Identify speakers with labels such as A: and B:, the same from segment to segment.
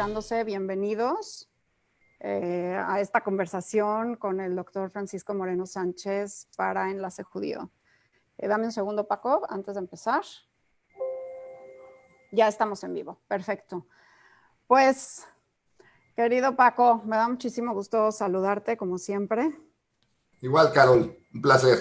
A: conectándose, bienvenidos a esta conversación con el doctor Francisco Moreno Sánchez para Enlace Judío. Dame un segundo, Paco, antes de empezar. Ya estamos en vivo, perfecto. Pues, querido Paco, me da muchísimo gusto saludarte, como siempre.
B: Igual, Carol, un placer.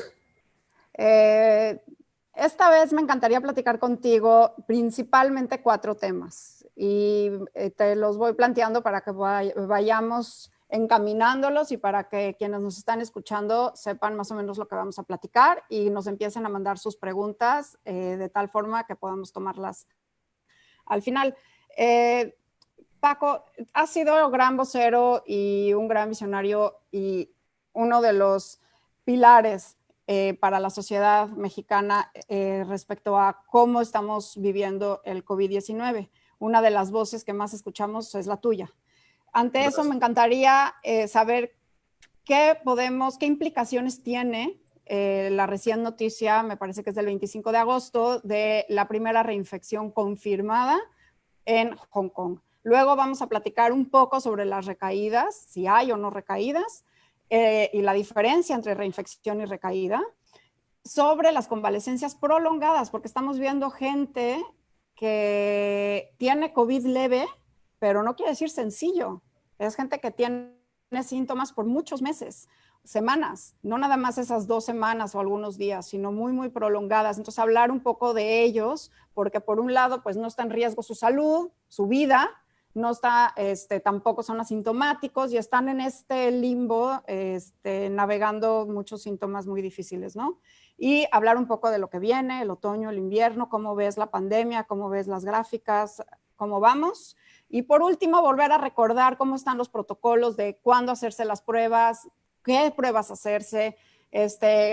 A: Esta vez me encantaría platicar contigo principalmente 4 temas y te los voy planteando para que vayamos encaminándolos y para que quienes nos están escuchando sepan más o menos lo que vamos a platicar y nos empiecen a mandar sus preguntas de tal forma que podamos tomarlas al final. Paco, has sido gran vocero y un gran visionario y uno de los pilares para la sociedad mexicana respecto a cómo estamos viviendo el COVID-19. Una de las voces que más escuchamos es la tuya. Ante eso me encantaría saber qué implicaciones tiene la recién noticia, me parece que es del 25 de agosto, de la primera reinfección confirmada en Hong Kong. Luego vamos a platicar un poco sobre las recaídas, si hay o no recaídas, y la diferencia entre reinfección y recaída, sobre las convalecencias prolongadas, porque estamos viendo gente que tiene COVID leve, pero no quiere decir sencillo. Es gente que tiene síntomas por muchos meses, semanas, no nada más esas 2 semanas o algunos días, sino muy, muy prolongadas. Entonces, hablar un poco de ellos, porque por un lado, pues no está en riesgo su salud, su vida, no está, tampoco son asintomáticos y están en este limbo, navegando muchos síntomas muy difíciles, ¿no? Y hablar un poco de lo que viene, el otoño, el invierno, cómo ves la pandemia, cómo ves las gráficas, cómo vamos. Y por último, volver a recordar cómo están los protocolos de cuándo hacerse las pruebas, qué pruebas hacerse.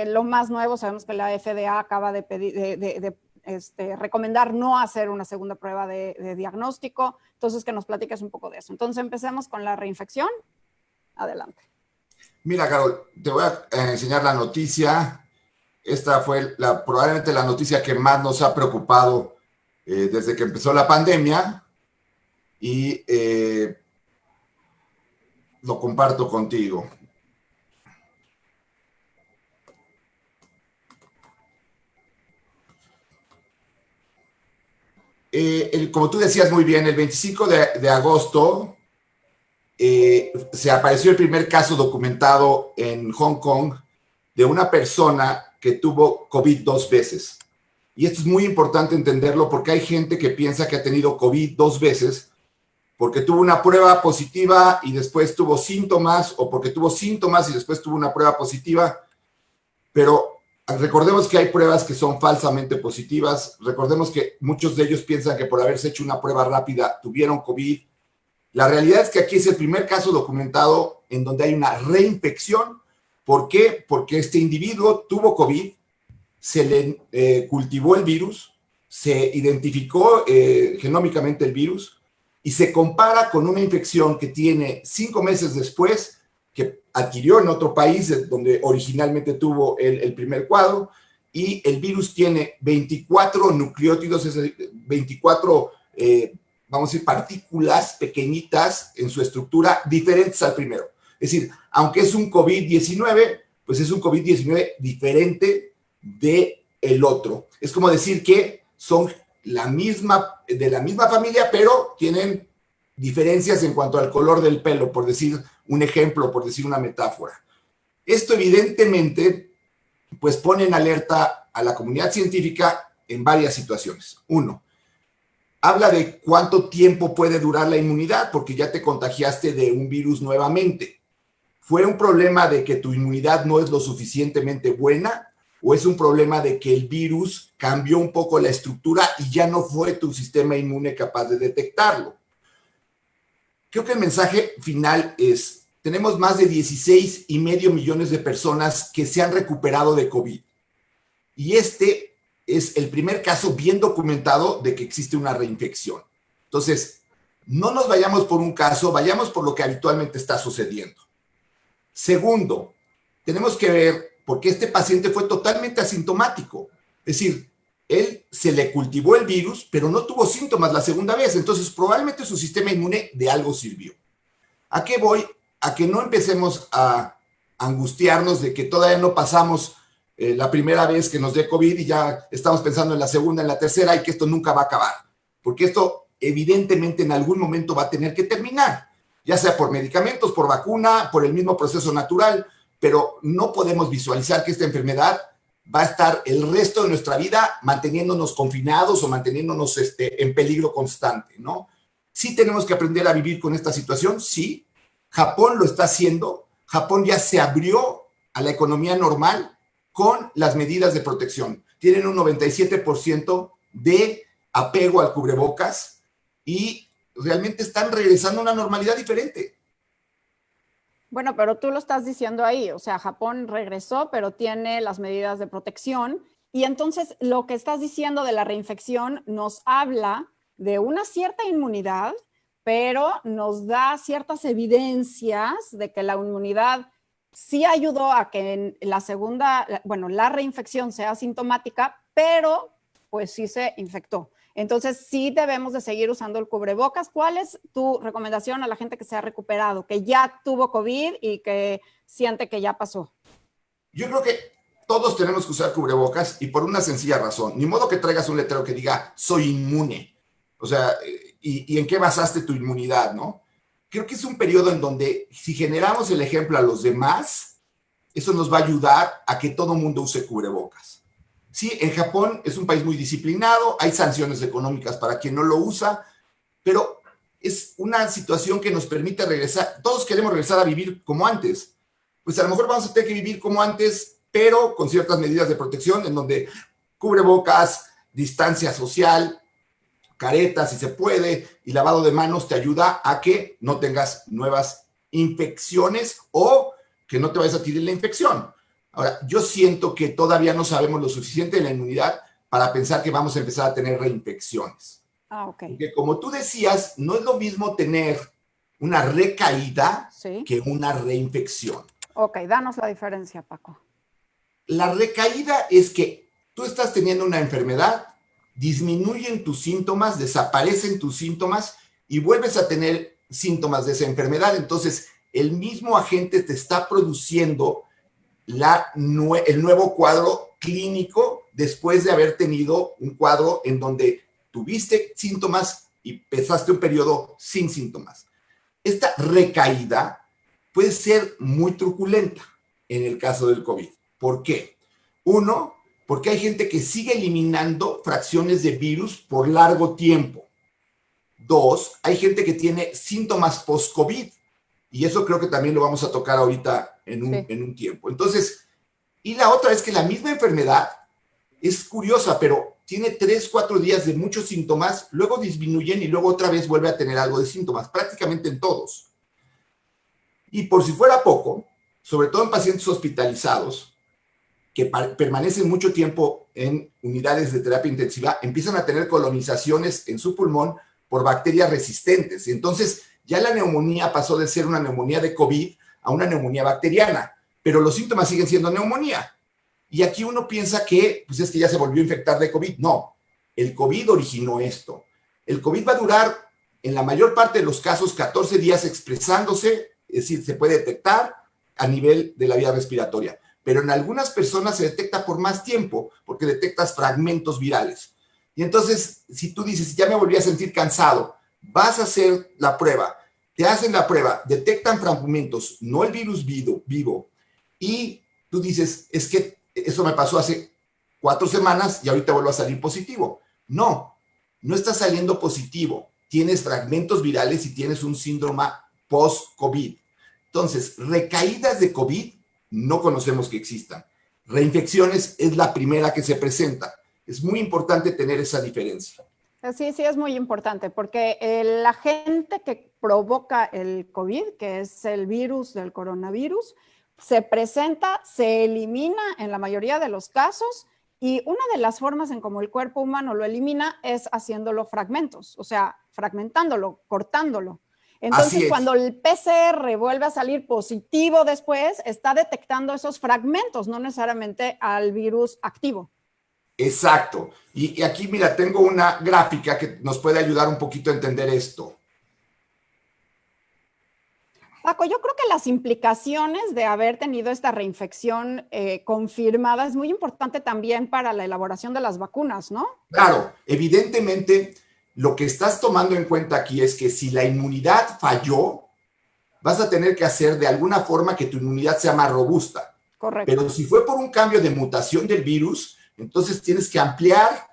A: Lo más nuevo, sabemos que la FDA acaba de pedir, recomendar no hacer una segunda prueba de diagnóstico. Entonces, que nos platiques un poco de eso. Entonces, empecemos con la reinfección. Adelante.
B: Mira, Carol, te voy a enseñar la noticia. Esta fue probablemente la noticia que más nos ha preocupado desde que empezó la pandemia y lo comparto contigo. Como tú decías muy bien, el 25 de agosto se apareció el primer caso documentado en Hong Kong de una persona que tuvo COVID 2 veces. Y esto es muy importante entenderlo porque hay gente que piensa que ha tenido COVID 2 veces porque tuvo una prueba positiva y después tuvo síntomas, o porque tuvo síntomas y después tuvo una prueba positiva. Pero recordemos que hay pruebas que son falsamente positivas. Recordemos que muchos de ellos piensan que por haberse hecho una prueba rápida tuvieron COVID. La realidad es que aquí es el primer caso documentado en donde hay una reinfección. ¿Por qué? Porque este individuo tuvo COVID, se le cultivó el virus, se identificó genómicamente el virus y se compara con una infección que tiene 5 meses después, que adquirió en otro país donde originalmente tuvo el primer cuadro, y el virus tiene 24 nucleótidos, es decir, 24 vamos a decir, partículas pequeñitas en su estructura diferentes al primero. Es decir, aunque es un COVID-19, pues es un COVID-19 diferente del otro. Es como decir que son de la misma familia, pero tienen diferencias en cuanto al color del pelo, por decir un ejemplo, por decir una metáfora. Esto evidentemente pues pone en alerta a la comunidad científica en varias situaciones. Uno, habla de cuánto tiempo puede durar la inmunidad, porque ya te contagiaste de un virus nuevamente. ¿Fue un problema de que tu inmunidad no es lo suficientemente buena? ¿O es un problema de que el virus cambió un poco la estructura y ya no fue tu sistema inmune capaz de detectarlo? Creo que el mensaje final es, tenemos más de 16,5 millones de personas que se han recuperado de COVID. Y este es el primer caso bien documentado de que existe una reinfección. Entonces, no nos vayamos por un caso, vayamos por lo que habitualmente está sucediendo. Segundo, tenemos que ver por qué este paciente fue totalmente asintomático. Es decir, él se le cultivó el virus, pero no tuvo síntomas la segunda vez, entonces probablemente su sistema inmune de algo sirvió. ¿A qué voy? A que no empecemos a angustiarnos de que todavía no pasamos la primera vez que nos dé COVID y ya estamos pensando en la segunda, en la tercera y que esto nunca va a acabar. Porque esto evidentemente en algún momento va a tener que terminar, ya sea por medicamentos, por vacuna, por el mismo proceso natural, pero no podemos visualizar que esta enfermedad va a estar el resto de nuestra vida manteniéndonos confinados o manteniéndonos en peligro constante, ¿no? Sí tenemos que aprender a vivir con esta situación, sí. Japón lo está haciendo. Japón ya se abrió a la economía normal con las medidas de protección. Tienen un 97% de apego al cubrebocas y realmente están regresando a una normalidad diferente.
A: Bueno, pero tú lo estás diciendo ahí, o sea, Japón regresó, pero tiene las medidas de protección. Y entonces lo que estás diciendo de la reinfección nos habla de una cierta inmunidad, pero nos da ciertas evidencias de que la inmunidad sí ayudó a que en la segunda, bueno, la reinfección sea sintomática, pero pues sí se infectó. Entonces, sí debemos de seguir usando el cubrebocas. ¿Cuál es tu recomendación a la gente que se ha recuperado, que ya tuvo COVID y que siente que ya pasó?
B: Yo creo que todos tenemos que usar cubrebocas y por una sencilla razón. Ni modo que traigas un letrero que diga, soy inmune. O sea, ¿y en qué basaste tu inmunidad, no? Creo que es un periodo en donde si generamos el ejemplo a los demás, eso nos va a ayudar a que todo el mundo use cubrebocas. Sí, en Japón es un país muy disciplinado, hay sanciones económicas para quien no lo usa, pero es una situación que nos permite regresar. Todos queremos regresar a vivir como antes. Pues a lo mejor vamos a tener que vivir como antes, pero con ciertas medidas de protección en donde cubrebocas, distancia social, caretas si se puede y lavado de manos te ayuda a que no tengas nuevas infecciones o que no te vayas a tirar la infección. Ahora, yo siento que todavía no sabemos lo suficiente de la inmunidad para pensar que vamos a empezar a tener reinfecciones.
A: Ok.
B: Porque como tú decías, no es lo mismo tener una recaída que una reinfección.
A: Ok, danos la diferencia, Paco.
B: La recaída es que tú estás teniendo una enfermedad, disminuyen tus síntomas, desaparecen tus síntomas y vuelves a tener síntomas de esa enfermedad. Entonces, el mismo agente te está produciendo el nuevo cuadro clínico después de haber tenido un cuadro en donde tuviste síntomas y pasaste un periodo sin síntomas. Esta recaída puede ser muy truculenta en el caso del COVID. ¿Por qué? Uno, porque hay gente que sigue eliminando fracciones de virus por largo tiempo. Dos, hay gente que tiene síntomas post-COVID. Y eso creo que también lo vamos a tocar ahorita en un tiempo. Entonces, y la otra es que la misma enfermedad es curiosa, pero tiene 3, 4 días de muchos síntomas, luego disminuyen y luego otra vez vuelve a tener algo de síntomas, prácticamente en todos. Y por si fuera poco, sobre todo en pacientes hospitalizados, que permanecen mucho tiempo en unidades de terapia intensiva, empiezan a tener colonizaciones en su pulmón por bacterias resistentes. Y entonces, ya la neumonía pasó de ser una neumonía de COVID a una neumonía bacteriana, pero los síntomas siguen siendo neumonía. Y aquí uno piensa que, pues es que ya se volvió a infectar de COVID. No, el COVID originó esto. El COVID va a durar, en la mayor parte de los casos, 14 días expresándose, es decir, se puede detectar a nivel de la vía respiratoria. Pero en algunas personas se detecta por más tiempo, porque detectas fragmentos virales. Y entonces, si tú dices, ya me volví a sentir cansado, vas a hacer la prueba, te hacen la prueba, detectan fragmentos, no el virus vivo, y tú dices, es que eso me pasó hace 4 semanas y ahorita vuelvo a salir positivo. No, no está saliendo positivo, tienes fragmentos virales y tienes un síndrome post-COVID. Entonces, recaídas de COVID no conocemos que existan. Reinfecciones es la primera que se presenta. Es muy importante tener esa diferencia.
A: Sí, sí, es muy importante porque el agente que provoca el COVID, que es el virus del coronavirus, se presenta, se elimina en la mayoría de los casos y una de las formas en cómo el cuerpo humano lo elimina es haciéndolo fragmentos, o sea, fragmentándolo, cortándolo. Entonces, cuando el PCR vuelve a salir positivo después, está detectando esos fragmentos, no necesariamente al virus activo.
B: Exacto. Y aquí, mira, tengo una gráfica que nos puede ayudar un poquito a entender esto.
A: Paco, yo creo que las implicaciones de haber tenido esta reinfección confirmada es muy importante también para la elaboración de las vacunas, ¿no?
B: Claro, evidentemente lo que estás tomando en cuenta aquí es que si la inmunidad falló, vas a tener que hacer de alguna forma que tu inmunidad sea más robusta.
A: Correcto.
B: Pero si fue por un cambio de mutación del virus, entonces tienes que ampliar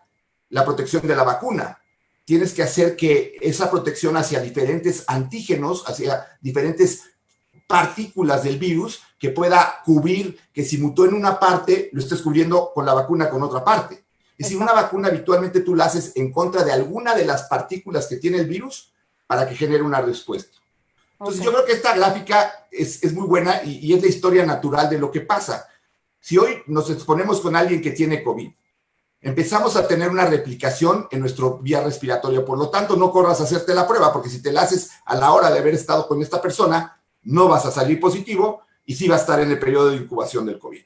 B: la protección de la vacuna. Tienes que hacer que esa protección hacia diferentes antígenos, hacia diferentes partículas del virus, que pueda cubrir, que si mutó en una parte, lo estés cubriendo con la vacuna con otra parte. Es decir, una vacuna habitualmente tú la haces en contra de alguna de las partículas que tiene el virus para que genere una respuesta. Entonces, yo creo que esta gráfica es muy buena y es la historia natural de lo que pasa. Si hoy nos exponemos con alguien que tiene COVID, empezamos a tener una replicación en nuestro vía respiratoria. Por lo tanto, no corras a hacerte la prueba, porque si te la haces a la hora de haber estado con esta persona, no vas a salir positivo y sí va a estar en el periodo de incubación del COVID.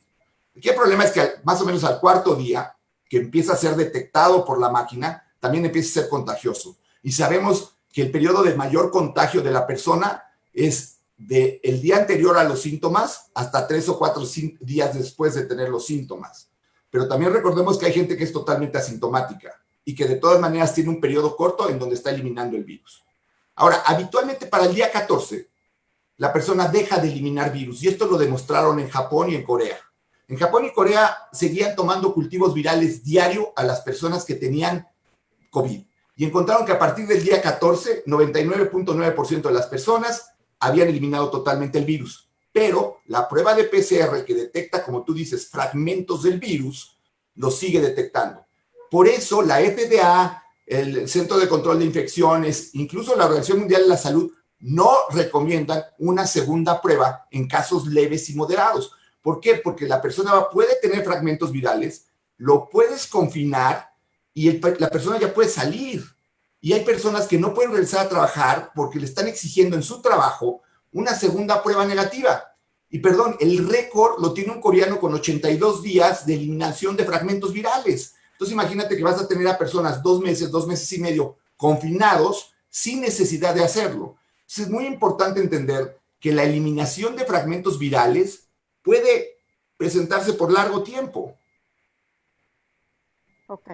B: Aquí el problema es que más o menos al cuarto día, que empieza a ser detectado por la máquina, también empieza a ser contagioso. Y sabemos que el periodo de mayor contagio de la persona es del día anterior a los síntomas hasta 3 o 4 días después de tener los síntomas. Pero también recordemos que hay gente que es totalmente asintomática y que de todas maneras tiene un periodo corto en donde está eliminando el virus. Ahora, habitualmente para el día 14, la persona deja de eliminar virus, y esto lo demostraron en Japón y en Corea. En Japón y Corea seguían tomando cultivos virales diario a las personas que tenían COVID, y encontraron que a partir del día 14, 99.9% de las personas habían eliminado totalmente el virus. Pero la prueba de PCR que detecta, como tú dices, fragmentos del virus, lo sigue detectando. Por eso la FDA, el Centro de Control de Infecciones, incluso la Organización Mundial de la Salud, no recomiendan una segunda prueba en casos leves y moderados. ¿Por qué? Porque la persona puede tener fragmentos virales, lo puedes confinar y la persona ya puede salir. Y hay personas que no pueden regresar a trabajar porque le están exigiendo en su trabajo una segunda prueba negativa. Y perdón, el récord lo tiene un coreano con 82 días de eliminación de fragmentos virales. Entonces imagínate que vas a tener a personas 2 meses y medio confinados sin necesidad de hacerlo. Entonces es muy importante entender que la eliminación de fragmentos virales puede presentarse por largo tiempo.
A: Ok.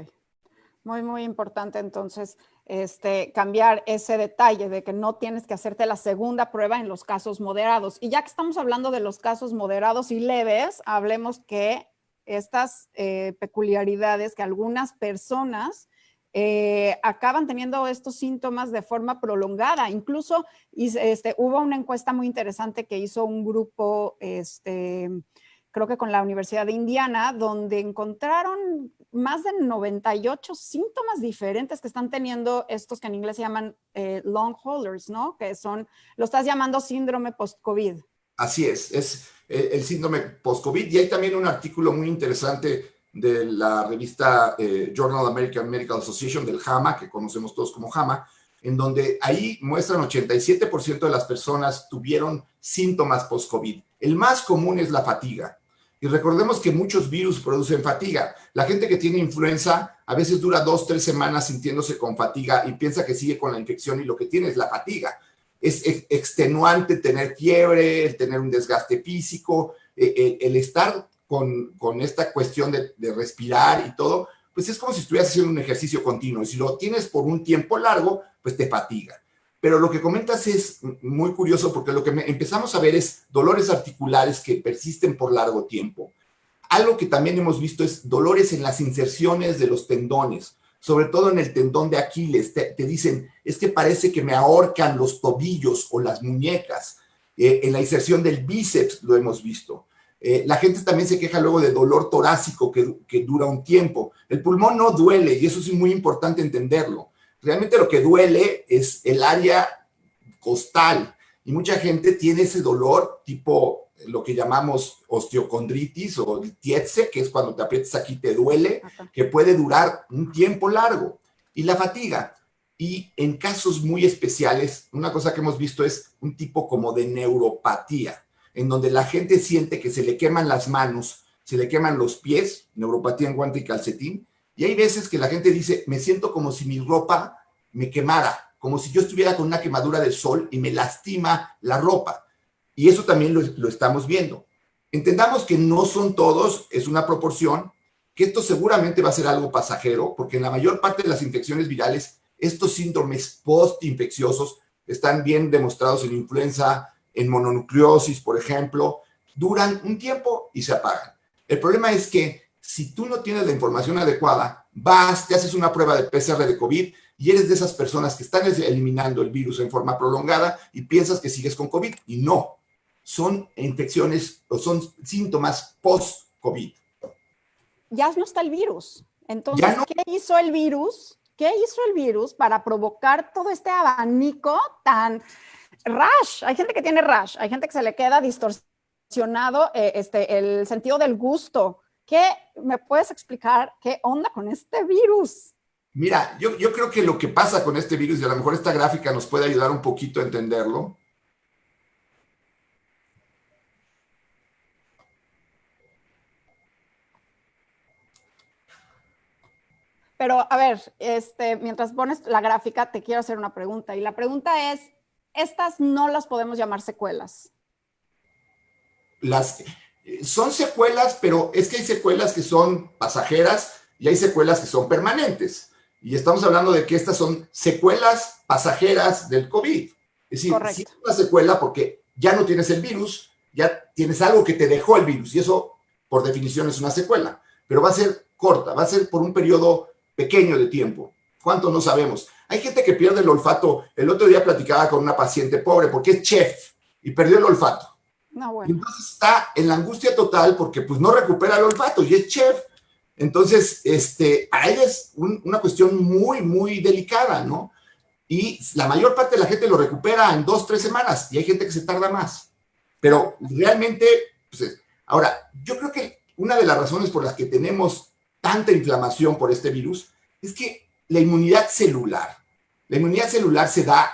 A: Muy, muy importante entonces cambiar ese detalle de que no tienes que hacerte la segunda prueba en los casos moderados. Y ya que estamos hablando de los casos moderados y leves, hablemos que estas peculiaridades que algunas personas acaban teniendo estos síntomas de forma prolongada. Incluso hubo una encuesta muy interesante que hizo un grupo, creo que con la Universidad de Indiana, donde encontraron más de 98 síntomas diferentes que están teniendo estos que en inglés se llaman long haulers, ¿no? Que son, lo estás llamando síndrome post-COVID.
B: Así es el síndrome post-COVID. Y hay también un artículo muy interesante de la revista Journal American Medical Association, del JAMA, que conocemos todos como JAMA, en donde ahí muestran 87% de las personas tuvieron síntomas post-COVID. El más común es la fatiga. Y recordemos que muchos virus producen fatiga. La gente que tiene influenza a veces dura 2 o 3 semanas sintiéndose con fatiga y piensa que sigue con la infección y lo que tiene es la fatiga. Es extenuante tener fiebre, el tener un desgaste físico, el estar con esta cuestión de respirar y todo, pues es como si estuvieras haciendo un ejercicio continuo. Y si lo tienes por un tiempo largo, pues te fatiga. Pero lo que comentas es muy curioso porque lo que empezamos a ver es dolores articulares que persisten por largo tiempo. Algo que también hemos visto es dolores en las inserciones de los tendones, sobre todo en el tendón de Aquiles. Te dicen, es que parece que me ahorcan los tobillos o las muñecas. En la inserción del bíceps lo hemos visto. La gente también se queja luego de dolor torácico que dura un tiempo. El pulmón no duele y eso es muy importante entenderlo. Realmente lo que duele es el área costal y mucha gente tiene ese dolor tipo lo que llamamos osteocondritis o tietse, que es cuando te aprietas aquí te duele, que puede durar un tiempo largo. Y la fatiga. Y en casos muy especiales, una cosa que hemos visto es un tipo como de neuropatía, en donde la gente siente que se le queman las manos, se le queman los pies, neuropatía en guante y calcetín, Y hay veces que la gente dice, me siento como si mi ropa me quemara, como si yo estuviera con una quemadura del sol y me lastima la ropa. Y eso también lo estamos viendo. Entendamos que no son todos, es una proporción, que esto seguramente va a ser algo pasajero, porque en la mayor parte de las infecciones virales, estos síndromes postinfecciosos están bien demostrados en influenza, en mononucleosis, por ejemplo, duran un tiempo y se apagan. El problema es que si tú no tienes la información adecuada, vas, te haces una prueba de PCR de COVID y eres de esas personas que están eliminando el virus en forma prolongada y piensas que sigues con COVID, y no. Son infecciones o son síntomas post-COVID.
A: Ya no está el virus. Entonces,
B: No.
A: ¿qué hizo el virus? ¿Qué hizo el virus para provocar todo este abanico tan rash? Hay gente que tiene rash, hay gente que se le queda distorsionado el sentido del gusto. ¿Qué me puedes explicar qué onda con este virus?
B: Mira, yo creo que lo que pasa con este virus, y a lo mejor esta gráfica nos puede ayudar un poquito a entenderlo.
A: Pero a ver, mientras pones la gráfica, te quiero hacer una pregunta. Y la pregunta es, ¿estas no las podemos llamar secuelas?
B: Son secuelas, pero es que hay secuelas que son pasajeras y hay secuelas que son permanentes. Y estamos hablando de que estas son secuelas pasajeras del COVID. Es decir, sí es una secuela porque ya no tienes el virus, ya tienes algo que te dejó el virus, y eso, por definición, es una secuela. Pero va a ser corta, va a ser por un periodo pequeño de tiempo. ¿Cuánto? No sabemos. Hay gente que pierde el olfato. El otro día platicaba con una paciente pobre porque es chef y perdió el olfato.
A: No, bueno.
B: Y entonces está en la angustia total porque pues no recupera el olfato y es chef. Entonces, a ella es una cuestión muy, muy delicada, ¿no? Y la mayor parte de la gente lo recupera en 2, 3 semanas y hay gente que se tarda más. Pero realmente, pues, ahora, yo creo que una de las razones por las que tenemos tanta inflamación por este virus es que la inmunidad celular se da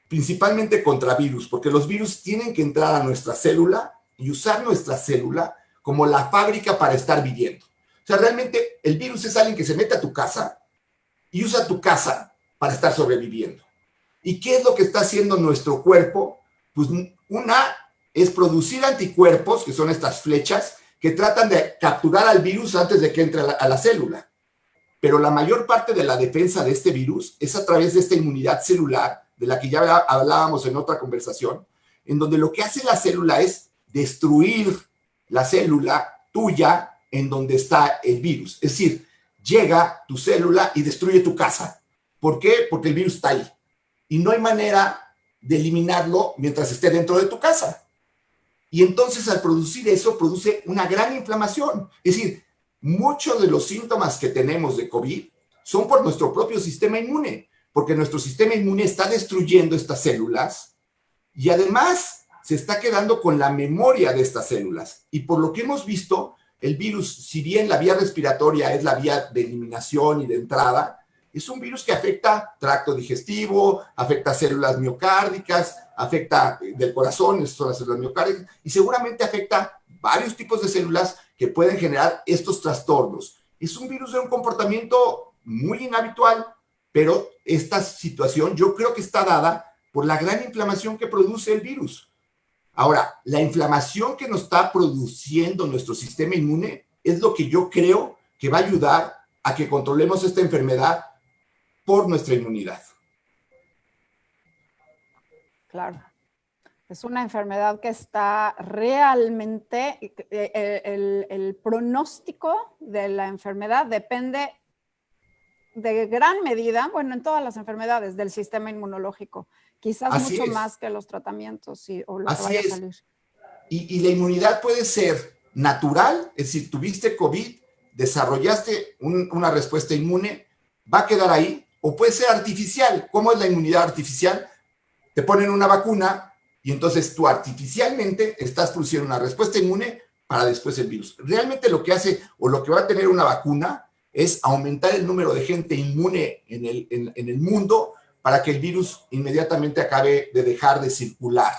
B: principalmente contra virus, porque los virus tienen que entrar a nuestra célula y usar nuestra célula como la fábrica para estar viviendo. O sea, realmente el virus es alguien que se mete a tu casa y usa tu casa para estar sobreviviendo. ¿Y qué es lo que está haciendo nuestro cuerpo? Pues una es producir anticuerpos, que son estas flechas, que tratan de capturar al virus antes de que entre a la célula. Pero la mayor parte de la defensa de este virus es a través de esta inmunidad celular, de la que ya hablábamos en otra conversación, en donde lo que hace la célula es destruir la célula tuya en donde está el virus. Es decir, llega tu célula y destruye tu casa. ¿Por qué? Porque el virus está ahí. Y no hay manera de eliminarlo mientras esté dentro de tu casa. Y entonces al producir eso, produce una gran inflamación. Es decir, muchos de los síntomas que tenemos de COVID son por nuestro propio sistema inmune, porque nuestro sistema inmune está destruyendo estas células y además se está quedando con la memoria de estas células. Y por lo que hemos visto, el virus, si bien la vía respiratoria es la vía de eliminación y de entrada, es un virus que afecta tracto digestivo, afecta células miocárdicas, afecta del corazón, esas son las células miocárdicas, y seguramente afecta varios tipos de células que pueden generar estos trastornos. Es un virus de un comportamiento muy inhabitual, pero esta situación yo creo que está dada por la gran inflamación que produce el virus. Ahora, la inflamación que nos está produciendo nuestro sistema inmune es lo que yo creo que va a ayudar a que controlemos esta enfermedad por nuestra inmunidad.
A: Claro. Es una enfermedad que está realmente, el pronóstico de la enfermedad depende de gran medida, bueno, en todas las enfermedades, del sistema inmunológico. Quizás mucho más que los tratamientos o lo que vaya a salir.
B: Y la inmunidad puede ser natural, es decir, tuviste COVID, desarrollaste una respuesta inmune, va a quedar ahí, o puede ser artificial. ¿Cómo es la inmunidad artificial? Te ponen una vacuna y entonces tú artificialmente estás produciendo una respuesta inmune para después el virus. Realmente lo que hace o lo que va a tener una vacuna es aumentar el número de gente inmune en el mundo para que el virus inmediatamente acabe de dejar de circular.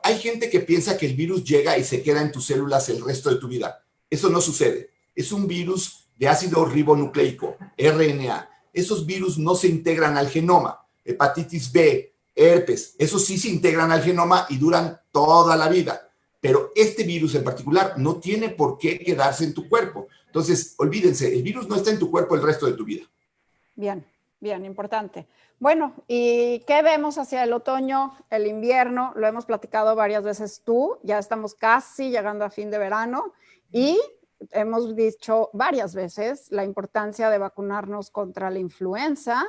B: Hay gente que piensa que el virus llega y se queda en tus células el resto de tu vida. Eso no sucede. Es un virus de ácido ribonucleico, RNA. Esos virus no se integran al genoma. Hepatitis B, herpes, esos sí se integran al genoma y duran toda la vida. Pero este virus en particular no tiene por qué quedarse en tu cuerpo. Entonces, olvídense, el virus no está en tu cuerpo el resto de tu vida.
A: Bien, bien, importante. Bueno, ¿y qué vemos hacia el otoño, el invierno? Lo hemos platicado varias veces tú, ya estamos casi llegando a fin de verano y hemos dicho varias veces la importancia de vacunarnos contra la influenza.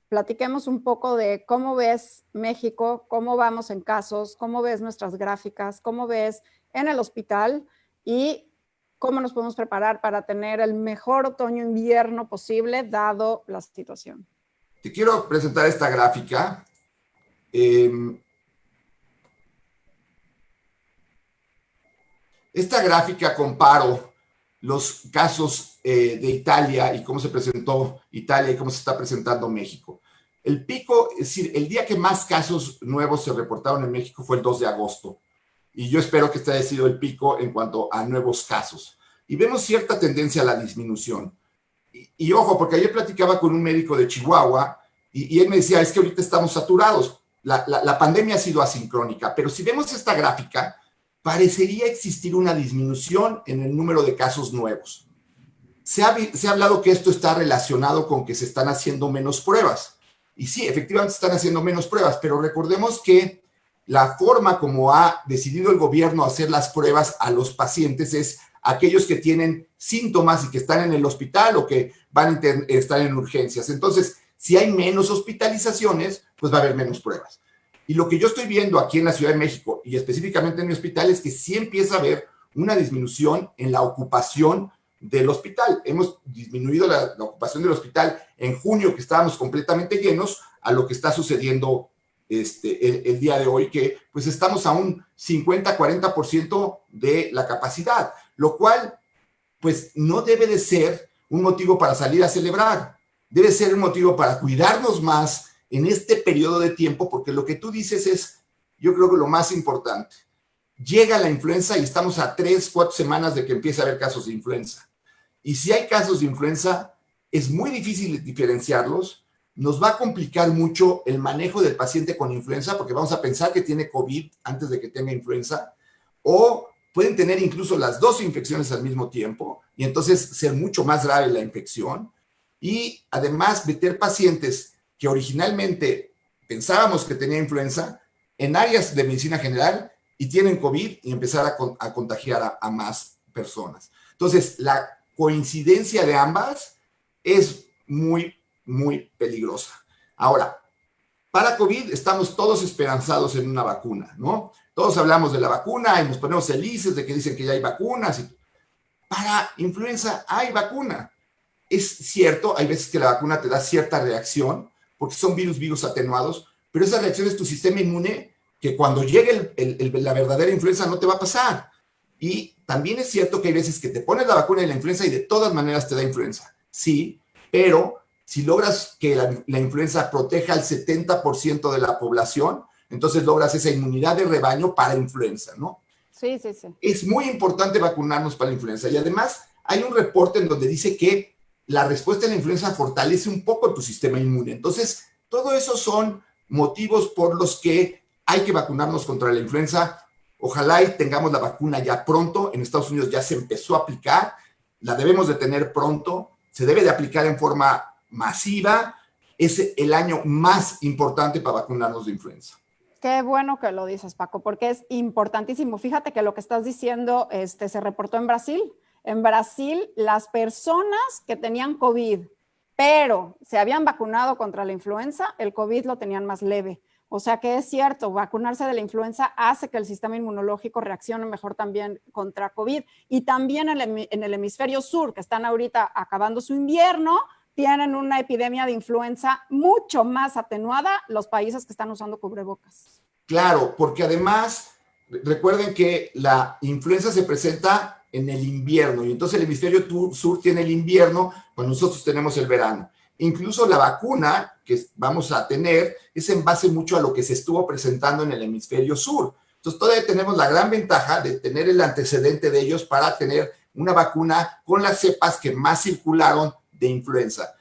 A: Platiquemos un poco de cómo ves México, cómo vamos en casos, cómo ves nuestras gráficas, cómo ves en el hospital y cómo nos podemos preparar para tener el mejor otoño-invierno posible dado la situación.
B: Te quiero presentar esta gráfica. Esta gráfica comparo los casos de Italia y cómo se presentó Italia y cómo se está presentando México. El pico, es decir, el día que más casos nuevos se reportaron en México fue el 2 de agosto. Y yo espero que este haya sido el pico en cuanto a nuevos casos. Y vemos cierta tendencia a la disminución. Y ojo, porque ayer platicaba con un médico de Chihuahua y él me decía, es que ahorita estamos saturados. La pandemia ha sido asincrónica, pero si vemos esta gráfica, parecería existir una disminución en el número de casos nuevos. Se ha hablado que esto está relacionado con que se están haciendo menos pruebas. Y sí, efectivamente se están haciendo menos pruebas, pero recordemos que la forma como ha decidido el gobierno hacer las pruebas a los pacientes es aquellos que tienen síntomas y que están en el hospital o que van a estar en urgencias. Entonces, si hay menos hospitalizaciones, pues va a haber menos pruebas. Y lo que yo estoy viendo aquí en la Ciudad de México y específicamente en mi hospital es que sí empieza a haber una disminución en la ocupación del hospital. Hemos disminuido la ocupación del hospital en junio, que estábamos completamente llenos, a lo que está sucediendo el día de hoy, que pues estamos a un 50-40% de la capacidad, lo cual pues no debe de ser un motivo para salir a celebrar, debe ser un motivo para cuidarnos más en este periodo de tiempo, porque lo que tú dices es, yo creo que lo más importante. Llega la influenza y estamos a 3-4 semanas de que empiece a haber casos de influenza. Y si hay casos de influenza, es muy difícil diferenciarlos. Nos va a complicar mucho el manejo del paciente con influenza, porque vamos a pensar que tiene COVID antes de que tenga influenza, o pueden tener incluso las dos infecciones al mismo tiempo, y entonces ser mucho más grave la infección. Y además meter pacientes que originalmente pensábamos que tenía influenza en áreas de medicina general y tienen COVID y empezar a contagiar a más personas. Entonces, la coincidencia de ambas es muy, muy peligrosa. Ahora, para COVID estamos todos esperanzados en una vacuna, ¿no? Todos hablamos de la vacuna y nos ponemos felices de que dicen que ya hay vacunas. Para influenza hay vacuna. Es cierto, hay veces que la vacuna te da cierta reacción, porque son virus atenuados, pero esa reacción es tu sistema inmune que cuando llegue la verdadera influenza no te va a pasar. Y también es cierto que hay veces que te pones la vacuna de la influenza y de todas maneras te da influenza. Sí, pero si logras que la influenza proteja al 70% de la población, entonces logras esa inmunidad de rebaño para influenza, ¿no?
A: Sí, sí, sí.
B: Es muy importante vacunarnos para la influenza. Y además hay un reporte en donde dice que la respuesta a la influenza fortalece un poco tu sistema inmune. Entonces, todo eso son motivos por los que hay que vacunarnos contra la influenza. Ojalá y tengamos la vacuna ya pronto. En Estados Unidos ya se empezó a aplicar. La debemos de tener pronto. Se debe de aplicar en forma masiva. Es el año más importante para vacunarnos de influenza.
A: Qué bueno que lo dices, Paco, porque es importantísimo. Fíjate que lo que estás diciendo se reportó en Brasil. En Brasil, las personas que tenían COVID, pero se habían vacunado contra la influenza, el COVID lo tenían más leve. O sea que es cierto, vacunarse de la influenza hace que el sistema inmunológico reaccione mejor también contra COVID. Y también en el hemisferio sur, que están ahorita acabando su invierno, tienen una epidemia de influenza mucho más atenuada los países que están usando cubrebocas.
B: Claro, porque además, recuerden que la influenza se presenta en el invierno y entonces el hemisferio sur tiene el invierno cuando nosotros tenemos el verano. Incluso la vacuna que vamos a tener es en base mucho a lo que se estuvo presentando en el hemisferio sur. Entonces todavía tenemos la gran ventaja de tener el antecedente de ellos para tener una vacuna con las cepas que más circularon de influenza.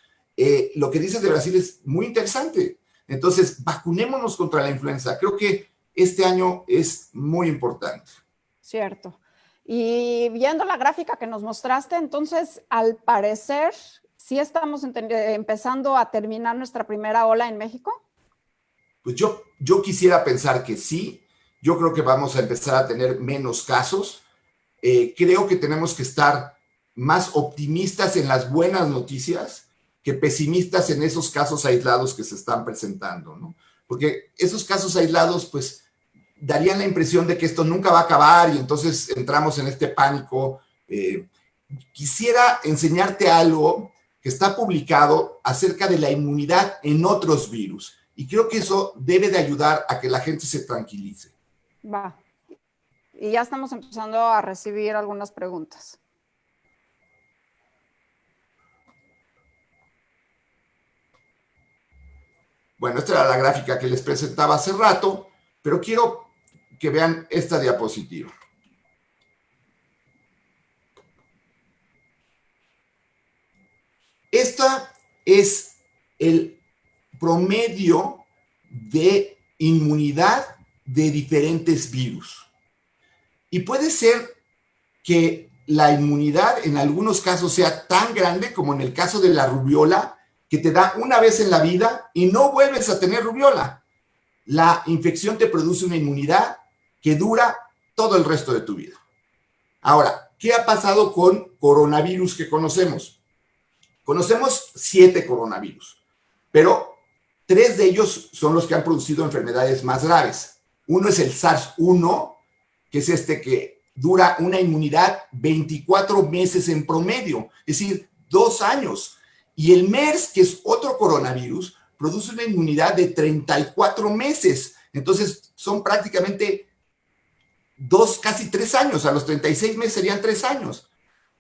B: Lo que dices de Brasil es muy interesante. Entonces, vacunémonos contra la influenza. Creo que este año es muy importante.
A: Cierto. Y viendo la gráfica que nos mostraste, entonces, al parecer, ¿sí estamos empezando a terminar nuestra primera ola en México?
B: Pues yo quisiera pensar que sí. Yo creo que vamos a empezar a tener menos casos. Creo que tenemos que estar más optimistas en las buenas noticias que pesimistas en esos casos aislados que se están presentando, ¿no? Porque esos casos aislados, pues, darían la impresión de que esto nunca va a acabar y entonces entramos en este pánico. Quisiera enseñarte algo que está publicado acerca de la inmunidad en otros virus y creo que eso debe de ayudar a que la gente se tranquilice.
A: Va. Y ya estamos empezando a recibir algunas preguntas.
B: Bueno, esta era la gráfica que les presentaba hace rato, pero quiero que vean esta diapositiva. Esta es el promedio de inmunidad de diferentes virus. Y puede ser que la inmunidad en algunos casos sea tan grande como en el caso de la rubiola, que te da una vez en la vida y no vuelves a tener rubiola. La infección te produce una inmunidad que dura todo el resto de tu vida. Ahora, ¿qué ha pasado con coronavirus que conocemos? Conocemos 7 coronavirus, pero 3 de ellos son los que han producido enfermedades más graves. Uno es el SARS-1, que es este que dura una inmunidad 24 meses en promedio, es decir, 2 años. Y el MERS, que es otro coronavirus, produce una inmunidad de 34 meses. Entonces, son prácticamente casi 3 años. A los 36 meses serían 3 años.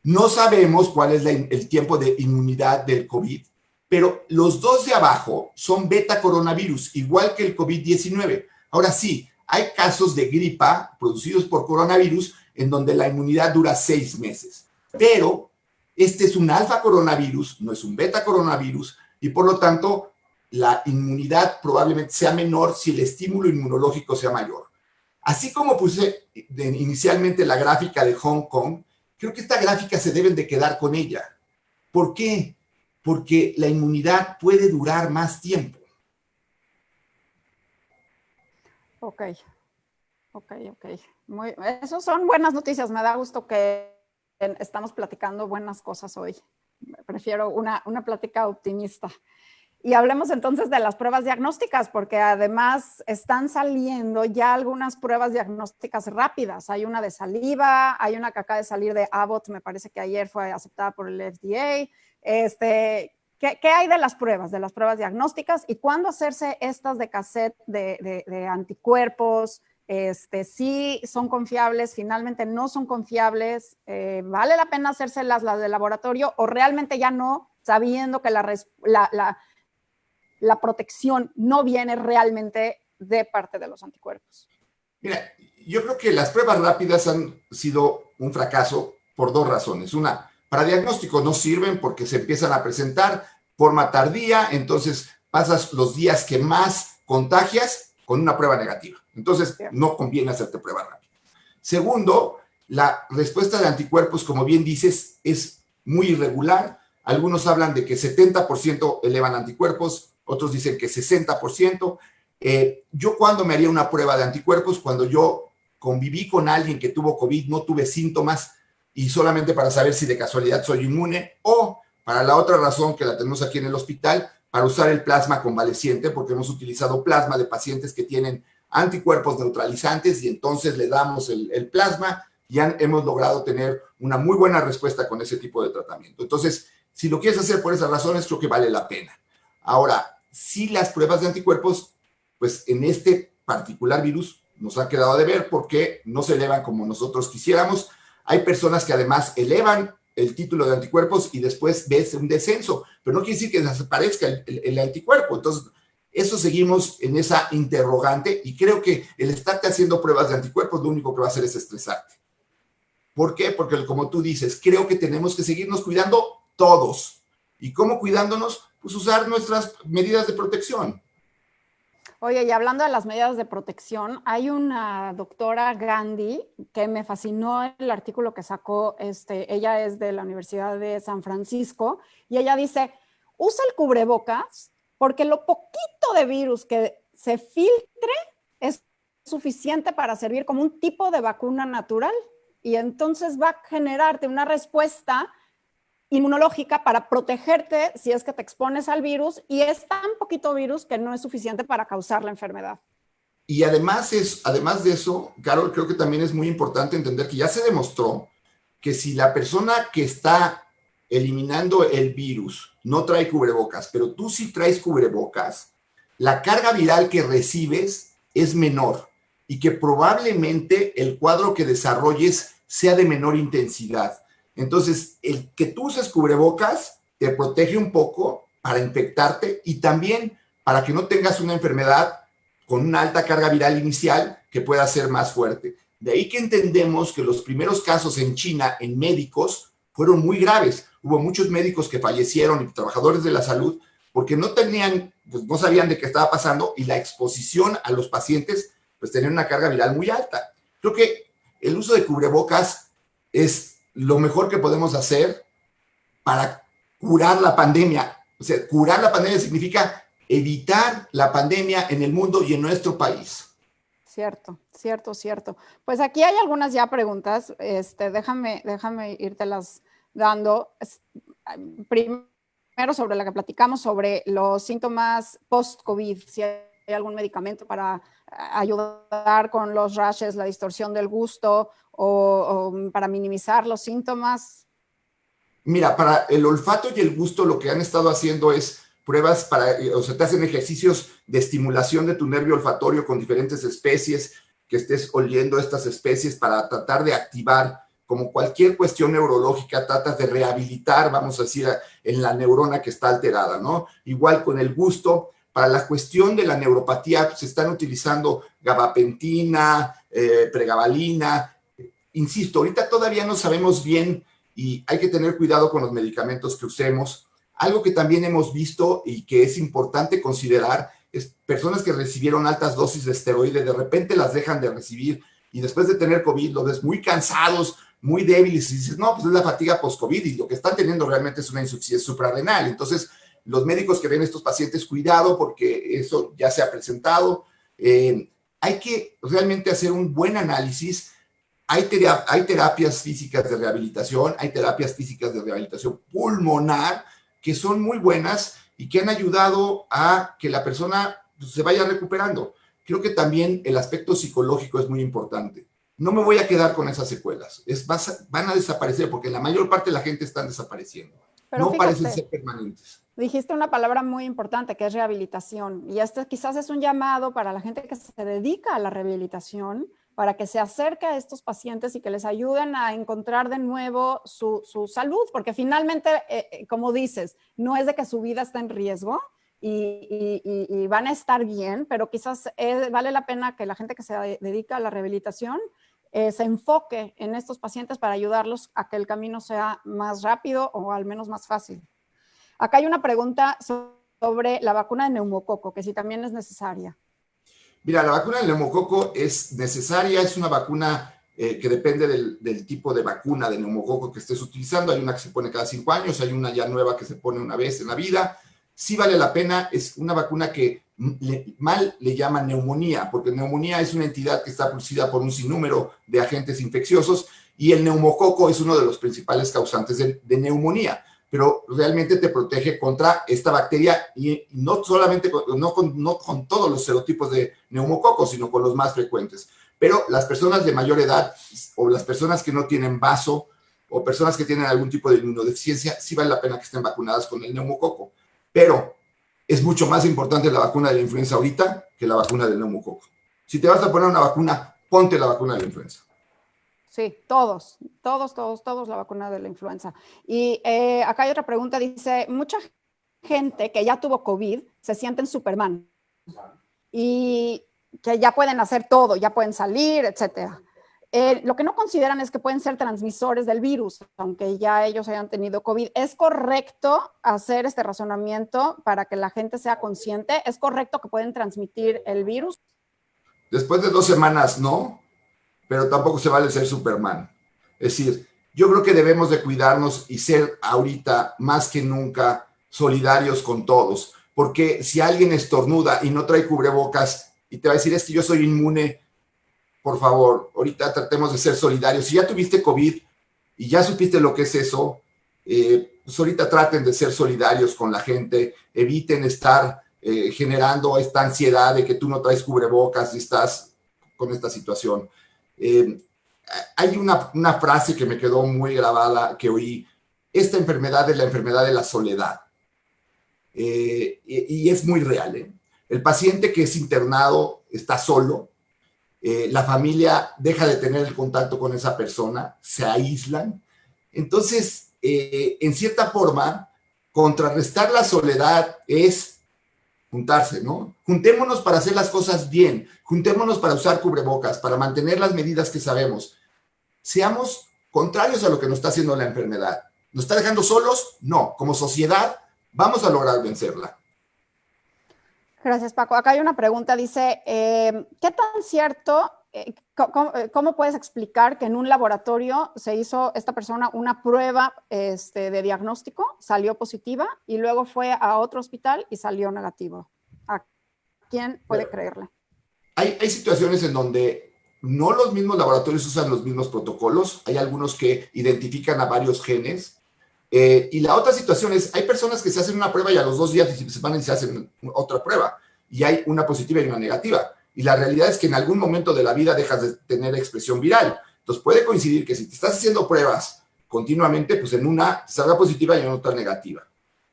B: No sabemos cuál es el tiempo de inmunidad del COVID, pero los dos de abajo son beta coronavirus, igual que el COVID-19. Ahora sí, hay casos de gripa producidos por coronavirus en donde la inmunidad dura 6 meses. Pero este es un alfa coronavirus, no es un beta coronavirus, y por lo tanto la inmunidad probablemente sea menor si el estímulo inmunológico sea mayor. Así como puse inicialmente la gráfica de Hong Kong, creo que esta gráfica se deben de quedar con ella. ¿Por qué? Porque la inmunidad puede durar más tiempo.
A: Ok. Esas son buenas noticias. Me da gusto que estamos platicando buenas cosas hoy. Prefiero una plática optimista. Y hablemos entonces de las pruebas diagnósticas, porque además están saliendo ya algunas pruebas diagnósticas rápidas. Hay una de saliva, hay una que acaba de salir de Abbott, me parece que ayer fue aceptada por el FDA. ¿Qué hay de las pruebas diagnósticas? ¿Y cuándo hacerse estas de cassette de anticuerpos? ¿Sí son confiables? ¿Finalmente no son confiables? ¿Vale la pena hacerse las de laboratorio o realmente ya no, sabiendo que la protección no viene realmente de parte de los anticuerpos?
B: Mira, yo creo que las pruebas rápidas han sido un fracaso por 2 razones. Una, para diagnóstico no sirven porque se empiezan a presentar forma tardía, entonces pasas los días que más contagias con una prueba negativa. Entonces, no conviene hacerte prueba rápida. Segundo, la respuesta de anticuerpos, como bien dices, es muy irregular. Algunos hablan de que 70% elevan anticuerpos, otros dicen que 60%. Yo cuando me haría una prueba de anticuerpos, cuando yo conviví con alguien que tuvo COVID, no tuve síntomas y solamente para saber si de casualidad soy inmune, o para la otra razón que la tenemos aquí en el hospital, para usar el plasma convaleciente, porque hemos utilizado plasma de pacientes que tienen anticuerpos neutralizantes y entonces le damos el plasma y hemos logrado tener una muy buena respuesta con ese tipo de tratamiento. Entonces, si lo quieres hacer por esas razones, creo que vale la pena. Ahora, si las pruebas de anticuerpos, pues en este particular virus nos han quedado de ver porque no se elevan como nosotros quisiéramos. Hay personas que además elevan el título de anticuerpos y después ves un descenso, pero no quiere decir que desaparezca el anticuerpo. Entonces, eso seguimos en esa interrogante y creo que el estarte haciendo pruebas de anticuerpos lo único que va a hacer es estresarte. ¿Por qué? Porque como tú dices, creo que tenemos que seguirnos cuidando todos. ¿Y cómo cuidándonos? Pues usar nuestras medidas de protección.
A: Oye, y hablando de las medidas de protección, hay una doctora Gandhi que me fascinó el artículo que sacó, ella es de la Universidad de San Francisco, y ella dice, usa el cubrebocas porque lo poquito de virus que se filtre es suficiente para servir como un tipo de vacuna natural, y entonces va a generarte una respuesta inmunológica para protegerte si es que te expones al virus, y es tan poquito virus que no es suficiente para causar la enfermedad.
B: Y además de eso, Carol, creo que también es muy importante entender que ya se demostró que si la persona que está eliminando el virus no trae cubrebocas, pero tú sí traes cubrebocas, la carga viral que recibes es menor y que probablemente el cuadro que desarrolles sea de menor intensidad. Entonces, el que tú uses cubrebocas te protege un poco para infectarte y también para que no tengas una enfermedad con una alta carga viral inicial que pueda ser más fuerte. De ahí que entendemos que los primeros casos en China en médicos fueron muy graves. Hubo muchos médicos que fallecieron y trabajadores de la salud porque no tenían, pues no sabían de qué estaba pasando y la exposición a los pacientes pues tenían una carga viral muy alta. Creo que el uso de cubrebocas es lo mejor que podemos hacer para curar la pandemia. O sea, curar la pandemia significa evitar la pandemia en el mundo y en nuestro país.
A: Cierto, cierto, cierto. Pues aquí hay algunas ya preguntas, déjame írtelas dando. Primero sobre la que platicamos, sobre los síntomas post-COVID, si hay algún medicamento para ayudar con los rashes, la distorsión del gusto o para minimizar los síntomas.
B: Mira, para el olfato y el gusto lo que han estado haciendo es pruebas o sea, te hacen ejercicios de estimulación de tu nervio olfatorio con diferentes especies, que estés oliendo estas especies para tratar de activar, como cualquier cuestión neurológica, tratas de rehabilitar, vamos a decir, en la neurona que está alterada, ¿no? Igual con el gusto, para la cuestión de la neuropatía, pues, se están utilizando gabapentina, pregabalina. Insisto, ahorita todavía no sabemos bien y hay que tener cuidado con los medicamentos que usemos. Algo que también hemos visto y que es importante considerar es personas que recibieron altas dosis de esteroides, de repente las dejan de recibir y después de tener COVID los ves muy cansados, muy débiles y dices, no, pues es la fatiga post-COVID y lo que están teniendo realmente es una insuficiencia suprarrenal. Entonces, los médicos que ven a estos pacientes, cuidado porque eso ya se ha presentado. Hay que realmente hacer un buen análisis. Hay terapias físicas de rehabilitación, hay terapias físicas de rehabilitación pulmonar que son muy buenas y que han ayudado a que la persona se vaya recuperando. Creo que también el aspecto psicológico es muy importante. No me voy a quedar con esas secuelas. Van a desaparecer porque la mayor parte de la gente están desapareciendo.
A: Pero
B: no
A: fíjate,
B: parecen ser permanentes.
A: Dijiste una palabra muy importante que es rehabilitación. Y quizás es un llamado para la gente que se dedica a la rehabilitación, para que se acerque a estos pacientes y que les ayuden a encontrar de nuevo su salud, porque finalmente, como dices, no es de que su vida está en riesgo y van a estar bien, pero quizás vale la pena que la gente que se dedica a la rehabilitación se enfoque en estos pacientes para ayudarlos a que el camino sea más rápido o al menos más fácil. Acá hay una pregunta sobre la vacuna de neumococo, que si también es necesaria.
B: Mira, la vacuna del neumococo es necesaria, es una vacuna que depende del tipo de vacuna de neumococo que estés utilizando. Hay una que se pone cada 5 años, hay una ya nueva que se pone una vez en la vida. Sí vale la pena, es una vacuna que mal le llaman neumonía, porque neumonía es una entidad que está producida por un sinnúmero de agentes infecciosos y el neumococo es uno de los principales causantes de neumonía, pero realmente te protege contra esta bacteria y no solamente no con todos los serotipos de neumococo, sino con los más frecuentes. Pero las personas de mayor edad o las personas que no tienen vaso o personas que tienen algún tipo de inmunodeficiencia, sí vale la pena que estén vacunadas con el neumococo. Pero es mucho más importante la vacuna de la influenza ahorita que la vacuna del neumococo. Si te vas a poner una vacuna, ponte la vacuna de la influenza.
A: Sí, todos la vacuna de la influenza. Y acá hay otra pregunta, dice, mucha gente que ya tuvo COVID se sienten Superman y que ya pueden hacer todo, ya pueden salir, etcétera. Lo que no consideran es que pueden ser transmisores del virus, aunque ya ellos hayan tenido COVID. ¿Es correcto hacer este razonamiento para que la gente sea consciente? ¿Es correcto que pueden transmitir el virus?
B: Después de 2 semanas, no, pero tampoco se vale ser Superman. Es decir, yo creo que debemos de cuidarnos y ser ahorita más que nunca solidarios con todos, porque si alguien estornuda y no trae cubrebocas y te va a decir, es que yo soy inmune, por favor, ahorita tratemos de ser solidarios. Si ya tuviste COVID y ya supiste lo que es eso, pues ahorita traten de ser solidarios con la gente, eviten estar generando esta ansiedad de que tú no traes cubrebocas y estás con esta situación. Hay una frase que me quedó muy grabada que oí: esta enfermedad es la enfermedad de la soledad. Y es muy real, ¿eh? El paciente que es internado está solo, la familia deja de tener el contacto con esa persona, se aíslan. Entonces, en cierta forma, contrarrestar la soledad es juntarse, ¿no? Juntémonos para hacer las cosas bien, juntémonos para usar cubrebocas, para mantener las medidas que sabemos. Seamos contrarios a lo que nos está haciendo la enfermedad. ¿Nos está dejando solos? No. Como sociedad, vamos a lograr vencerla.
A: Gracias, Paco. Acá hay una pregunta, dice, ¿qué tan cierto, cómo puedes explicar que en un laboratorio se hizo esta persona una prueba de diagnóstico, salió positiva, y luego fue a otro hospital y salió negativo? ¿A quién puede creerle?
B: Hay situaciones en donde no los mismos laboratorios usan los mismos protocolos, hay algunos que identifican a varios genes, y la otra situación es, hay personas que se hacen una prueba y a los 2 días se van y se hacen otra prueba, y hay una positiva y una negativa. Y la realidad es que en algún momento de la vida dejas de tener expresión viral. Entonces puede coincidir que si te estás haciendo pruebas continuamente, pues en una salga positiva y en otra negativa.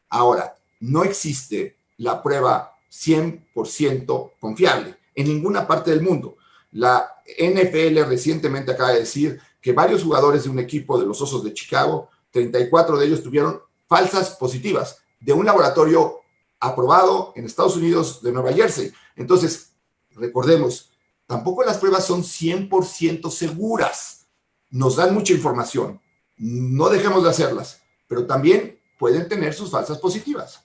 B: Ahora, no existe la prueba 100% confiable en ninguna parte del mundo. La NFL recientemente acaba de decir que varios jugadores de un equipo de los Osos de Chicago, 34 de ellos tuvieron falsas positivas de un laboratorio aprobado en Estados Unidos de Nueva Jersey. Entonces, recordemos, tampoco las pruebas son 100% seguras. Nos dan mucha información. No dejemos de hacerlas, pero también pueden tener sus falsas positivas.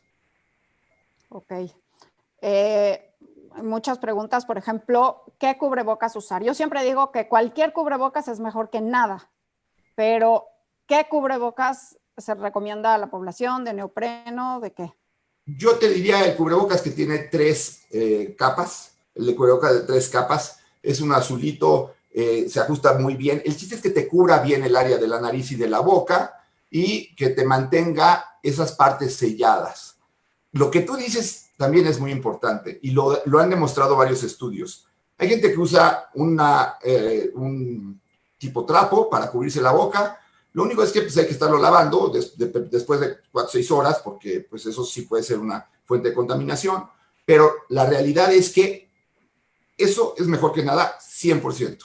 A: Ok. Muchas preguntas, por ejemplo, ¿qué cubrebocas usar? Yo siempre digo que cualquier cubrebocas es mejor que nada, pero ¿qué cubrebocas se recomienda a la población? ¿De neopreno? ¿De qué?
B: Yo te diría el cubrebocas que tiene 3 capas, el de cubrebocas de 3 capas, es un azulito, se ajusta muy bien. El chiste es que te cubra bien el área de la nariz y de la boca y que te mantenga esas partes selladas. Lo que tú dices también es muy importante y lo han demostrado varios estudios. Hay gente que usa un tipo trapo para cubrirse la boca. Lo único es que pues, hay que estarlo lavando después de 4 o 6 horas, porque pues, eso sí puede ser una fuente de contaminación, pero la realidad es que eso es mejor que nada, 100%.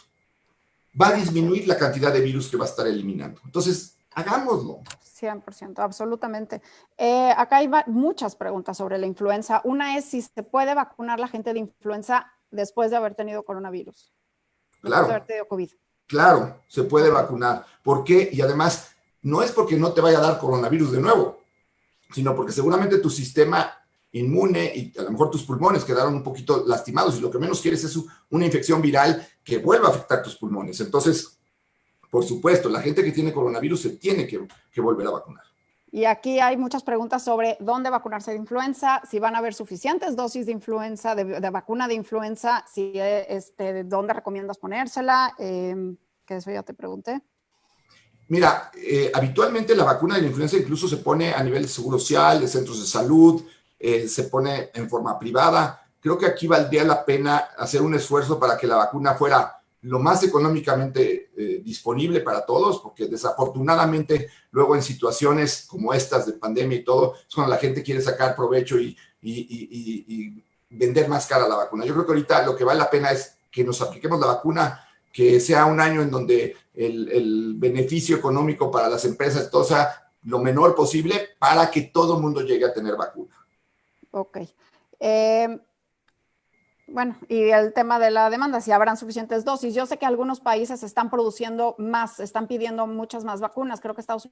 B: Va a disminuir la cantidad de virus que va a estar eliminando. Entonces, hagámoslo.
A: 100%, absolutamente. Acá hay muchas preguntas sobre la influenza. Una es si se puede vacunar la gente de influenza después de haber tenido coronavirus.
B: Claro.
A: Después de haber tenido COVID.
B: Claro, se puede vacunar. ¿Por qué? Y además, no es porque no te vaya a dar coronavirus de nuevo, sino porque seguramente tu sistema inmune y a lo mejor tus pulmones quedaron un poquito lastimados y lo que menos quieres es una infección viral que vuelva a afectar tus pulmones. Entonces, por supuesto, la gente que tiene coronavirus se tiene que volver a vacunar.
A: Y aquí hay muchas preguntas sobre dónde vacunarse de influenza, si van a haber suficientes dosis de influenza, de vacuna de influenza, si dónde recomiendas ponérsela, que eso ya te pregunté.
B: Mira, habitualmente la vacuna de la influenza incluso se pone a nivel de seguro social, de centros de salud, se pone en forma privada. Creo que aquí valdría la pena hacer un esfuerzo para que la vacuna fuera lo más económicamente disponible para todos, porque desafortunadamente luego en situaciones como estas de pandemia y todo, es cuando la gente quiere sacar provecho y vender más cara la vacuna. Yo creo que ahorita lo que vale la pena es que nos apliquemos la vacuna, que sea un año en donde el beneficio económico para las empresas todo sea lo menor posible para que todo el mundo llegue a tener vacuna.
A: Ok. Bueno, y el tema de la demanda, si habrán suficientes dosis. Yo sé que algunos países están produciendo más, están pidiendo muchas más vacunas. Creo que Estados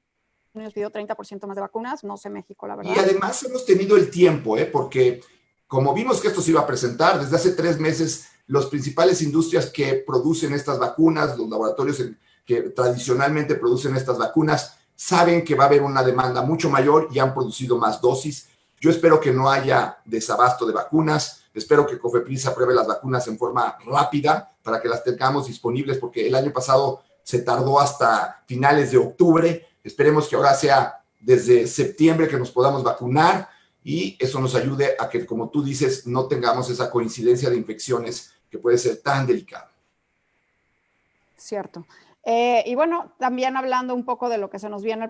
A: Unidos pidió 30% más de vacunas, no sé México, la verdad.
B: Y además hemos tenido el tiempo, porque como vimos que esto se iba a presentar, desde hace 3 meses, las principales industrias que producen estas vacunas, los laboratorios que tradicionalmente producen estas vacunas, saben que va a haber una demanda mucho mayor y han producido más dosis. Yo espero que no haya desabasto de vacunas, espero que COFEPRIS apruebe las vacunas en forma rápida para que las tengamos disponibles, porque el año pasado se tardó hasta finales de octubre. Esperemos que ahora sea desde septiembre que nos podamos vacunar y eso nos ayude a que, como tú dices, no tengamos esa coincidencia de infecciones que puede ser tan delicada.
A: Cierto. Y bueno, también hablando un poco de lo que se nos viene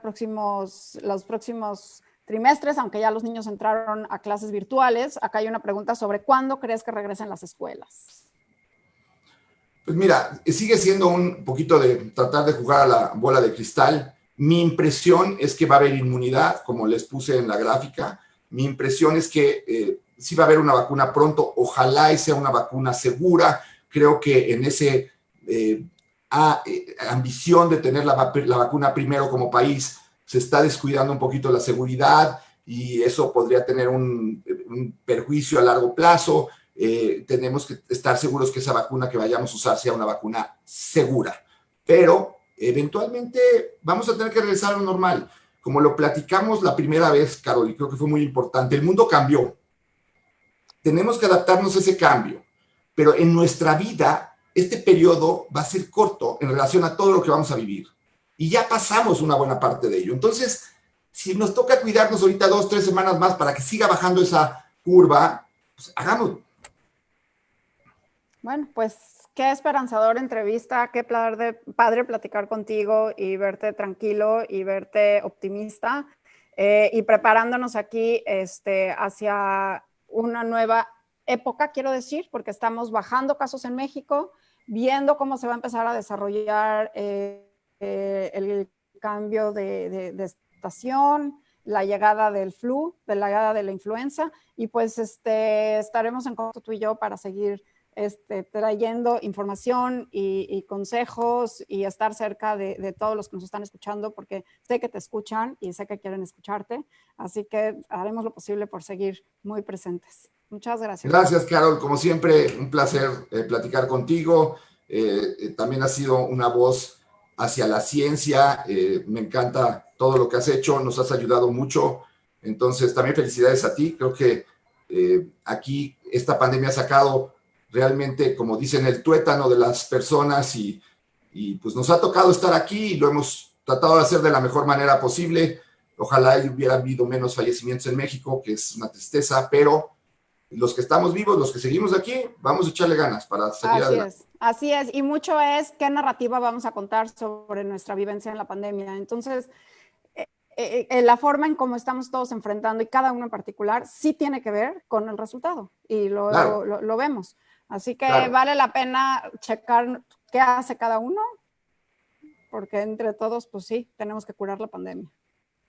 A: los próximos trimestres, aunque ya los niños entraron a clases virtuales, acá hay una pregunta sobre ¿cuándo crees que regresen las escuelas?
B: Pues mira, sigue siendo un poquito de tratar de jugar a la bola de cristal. Mi impresión es que va a haber inmunidad, como les puse en la gráfica. Mi impresión es que sí va a haber una vacuna pronto, ojalá y sea una vacuna segura. Creo que en ese ambición de tener la vacuna primero como país, se está descuidando un poquito la seguridad y eso podría tener un perjuicio a largo plazo. Tenemos que estar seguros que esa vacuna que vayamos a usar sea una vacuna segura, pero eventualmente vamos a tener que regresar a lo normal. Como lo platicamos la primera vez, Carol, y creo que fue muy importante, el mundo cambió. Tenemos que adaptarnos a ese cambio, pero en nuestra vida este periodo va a ser corto en relación a todo lo que vamos a vivir. Y ya pasamos una buena parte de ello. Entonces, si nos toca cuidarnos ahorita 2, 3 semanas más para que siga bajando esa curva, pues hagámoslo.
A: Bueno, pues qué esperanzadora entrevista, qué padre platicar contigo y verte tranquilo y verte optimista y preparándonos aquí hacia una nueva época, quiero decir, porque estamos bajando casos en México, viendo cómo se va a empezar a desarrollar el cambio de estación, la llegada del flu, de la llegada de la influenza, y pues estaremos en contacto tú y yo para seguir trayendo información y consejos y estar cerca de todos los que nos están escuchando, porque sé que te escuchan y sé que quieren escucharte, así que haremos lo posible por seguir muy presentes. Muchas gracias.
B: Gracias, Carol. Como siempre, un placer platicar contigo. También has sido una voz hacia la ciencia. Me encanta todo lo que has hecho. Nos has ayudado mucho. Entonces, también felicidades a ti. Creo que aquí esta pandemia ha sacado realmente, como dicen, el tuétano de las personas y pues nos ha tocado estar aquí y lo hemos tratado de hacer de la mejor manera posible. Ojalá hubiera habido menos fallecimientos en México, que es una tristeza, pero los que estamos vivos, los que seguimos aquí, vamos a echarle ganas para seguir adelante.
A: Así es, y mucho es qué narrativa vamos a contar sobre nuestra vivencia en la pandemia. Entonces, la forma en cómo estamos todos enfrentando, y cada uno en particular, sí tiene que ver con el resultado, y lo vemos. Así que vale la pena checar qué hace cada uno, porque entre todos, pues sí, tenemos que curar la pandemia.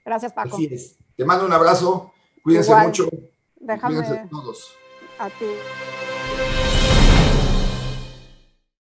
A: Gracias, Paco.
B: Así es. Te mando un abrazo, cuídense mucho.
A: Déjame
B: Cuídense todos.
A: a ti.